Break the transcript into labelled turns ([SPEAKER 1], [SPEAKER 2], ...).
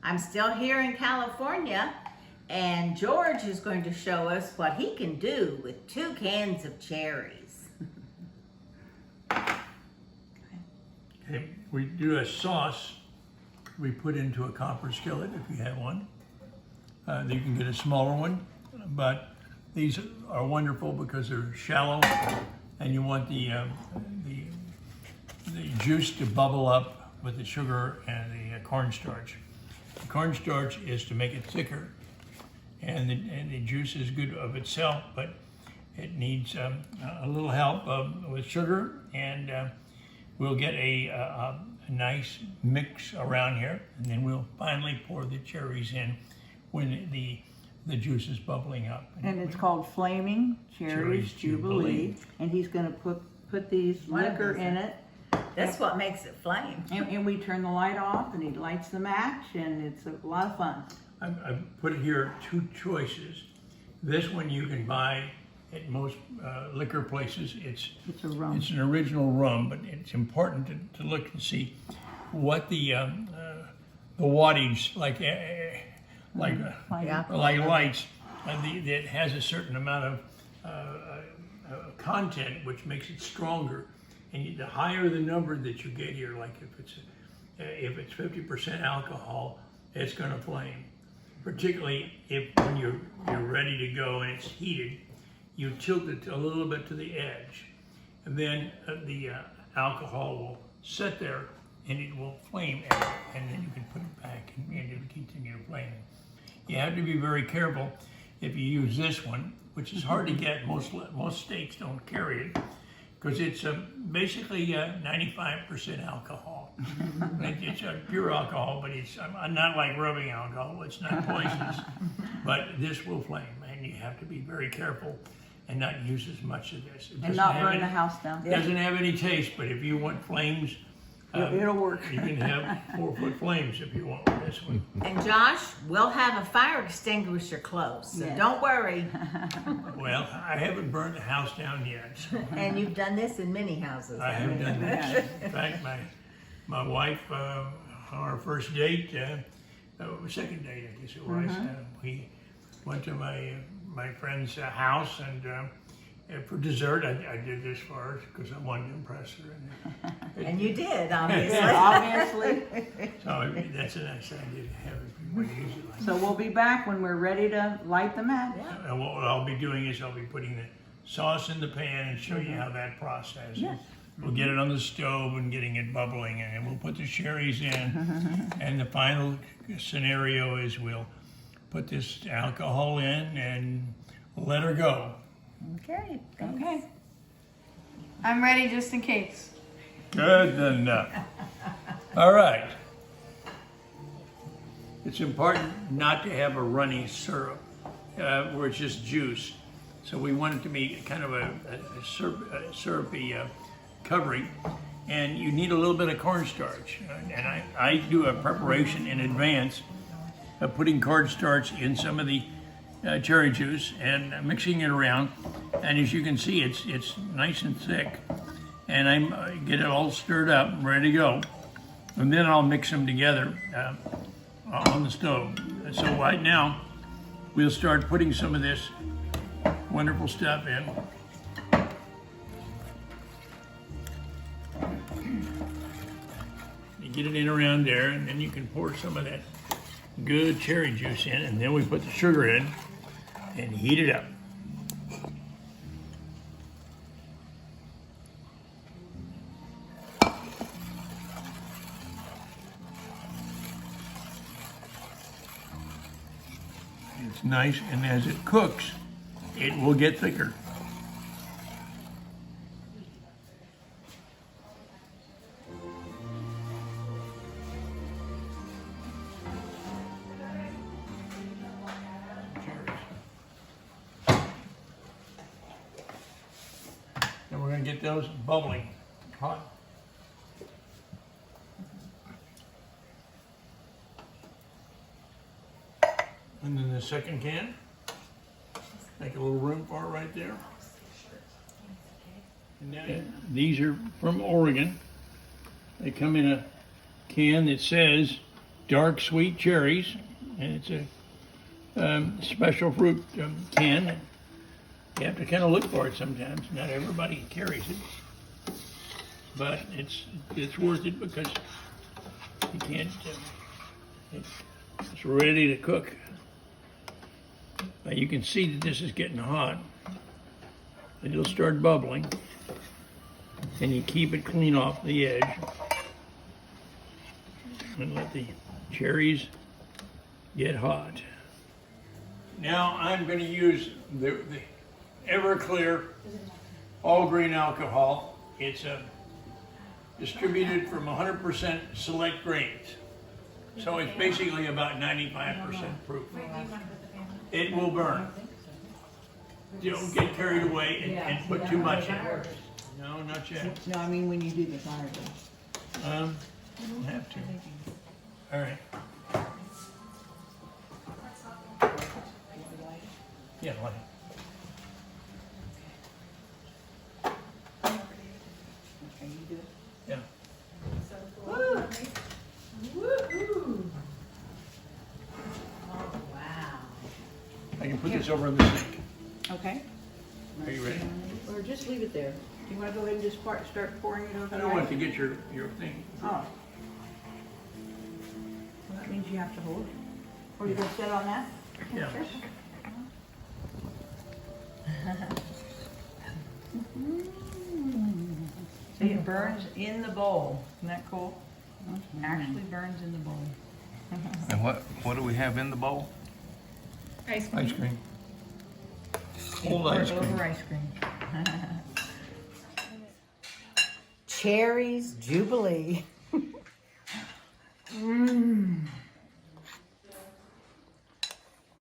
[SPEAKER 1] I'm still here in California, and George is going to show us what he can do with 2 cans of cherries.
[SPEAKER 2] Okay, we do a sauce we put into a copper skillet if you have one. You can get a smaller one, but these are wonderful because they're shallow, and you want the juice to bubble up with the sugar and the cornstarch. The cornstarch is to make it thicker, and the juice is good of itself, but it needs a little help with sugar, and we'll get a nice mix around here, and then we'll finally pour the cherries in when the juice is bubbling up.
[SPEAKER 3] And it's called Flaming Cherries Jubilee. And he's going to put these liquor in it.
[SPEAKER 1] That's what makes it flame.
[SPEAKER 3] And we turn the light off, and he lights the match, and it's a lot of fun.
[SPEAKER 2] I've put here 2 choices. This one you can buy at most liquor places. It's
[SPEAKER 3] a rum.
[SPEAKER 2] It's an original rum, but it's important to look and see what the wattage, like lights, that has a certain amount of content, which makes it stronger. And the higher the number that you get here, like if it's 50% alcohol, it's going to flame. Particularly when you're ready to go and it's heated, you tilt it a little bit to the edge, and then the alcohol will sit there and it will flame, and then you can put it back and it will continue flaming. You have to be very careful if you use this one, which is hard to get. Most states don't carry it because it's basically 95% alcohol. It's pure alcohol, but it's not like rubbing alcohol. It's not poisonous, but this will flame, and you have to be very careful and not use as much of this.
[SPEAKER 3] And not burn the house down.
[SPEAKER 2] It doesn't have any taste, but if you want flames,
[SPEAKER 3] it'll work.
[SPEAKER 2] You can have 4-foot flames if you want with this one.
[SPEAKER 1] And Josh, we'll have a fire extinguisher close, so don't worry.
[SPEAKER 2] Well, I haven't burned the house down yet. So.
[SPEAKER 1] And you've done this in many houses.
[SPEAKER 2] I have done this. In fact, my wife, on our first date, second date, I guess it was, we went to my friend's house, and for dessert, I did this for her because I wanted to impress her.
[SPEAKER 1] And you did, obviously.
[SPEAKER 3] Obviously.
[SPEAKER 2] So that's a nice idea to have if you want to use it like that.
[SPEAKER 3] So we'll be back when we're ready to light the match.
[SPEAKER 2] And what I'll be doing is I'll be putting the sauce in the pan and show you how that process.
[SPEAKER 3] Yes.
[SPEAKER 2] We'll get it on the stove and getting it bubbling, and then we'll put the cherries in. And the final scenario is we'll put this alcohol in and let her go.
[SPEAKER 1] Okay.
[SPEAKER 3] Okay. I'm ready just in case.
[SPEAKER 2] Good enough. All right. It's important not to have a runny syrup where it's just juice. So we want it to be kind of a syrupy covering. And you need a little bit of cornstarch. And I do a preparation in advance of putting cornstarch in some of the cherry juice and mixing it around. And as you can see, it's nice and thick. And I get it all stirred up and ready to go. And then I'll mix them together on the stove. And so right now, we'll start putting some of this wonderful stuff in. You get it in around there, and then you can pour some of that good cherry juice in, and then we put the sugar in and heat it up. It's nice, and as it cooks, it will get thicker. And we're going to get those bubbling hot. And then the second can, make a little room for it right there. And now, these are from Oregon. They come in a can that says dark sweet cherries, and it's a special fruit can. You have to kind of look for it sometimes. Not everybody carries it, but it's worth it because you can't. It's ready to cook. Now you can see that this is getting hot. It'll start bubbling, and you keep it clean off the edge, and let the cherries get hot. Now I'm going to use the Everclear all grain alcohol. It's distributed from 100% select grains. So it's basically about 95% proof. It will burn. Don't get carried away and put too much in. No, not yet.
[SPEAKER 3] No, I mean when you do the fire.
[SPEAKER 2] You don't have to. All right. Yeah, light it.
[SPEAKER 3] Okay, you do it.
[SPEAKER 2] Yeah.
[SPEAKER 1] Woo! Woo-hoo! Oh, wow.
[SPEAKER 2] I can put this over in the sink.
[SPEAKER 3] Okay.
[SPEAKER 2] Are you ready?
[SPEAKER 3] Or just leave it there. Do you want to go ahead and just start pouring it over?
[SPEAKER 2] I don't want to get your thing.
[SPEAKER 3] Oh. Well, that means you have to hold it. Or you going to sit on that?
[SPEAKER 2] Yeah.
[SPEAKER 3] See, it burns in the bowl. Isn't that cool? Actually burns in the bowl.
[SPEAKER 4] And what do we have in the bowl?
[SPEAKER 3] Ice
[SPEAKER 2] Ice cream. Old ice cream.
[SPEAKER 3] Over ice cream.
[SPEAKER 1] Cherries Jubilee. Mmm.